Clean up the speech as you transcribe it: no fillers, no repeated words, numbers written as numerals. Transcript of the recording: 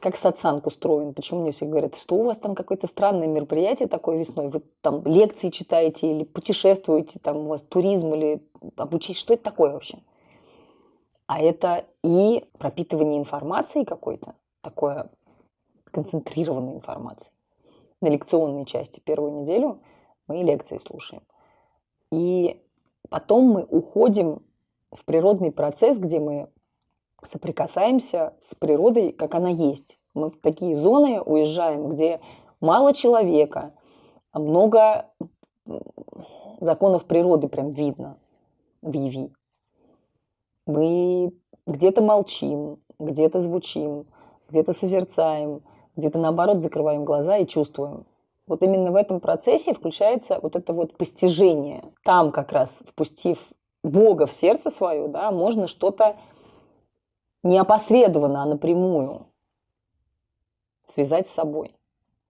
Как сатсанг устроен? Почему мне все говорят, что у вас там какое-то странное мероприятие такое весной? Вы там лекции читаете или путешествуете, там у вас туризм или обучение? Что это такое вообще? А это и пропитывание информацией какой-то, такое концентрированной информацией. На лекционной части первую неделю мы лекции слушаем. И потом мы уходим в природный процесс, где мы соприкасаемся с природой, как она есть. Мы в такие зоны уезжаем, где мало человека, а много законов природы прям видно в Яви. Мы где-то молчим, где-то звучим, где-то созерцаем, где-то наоборот закрываем глаза и чувствуем. Вот именно в этом процессе включается вот это вот постижение. Там как раз, впустив Бога в сердце свое, да, можно что-то не опосредованно, а напрямую связать с собой.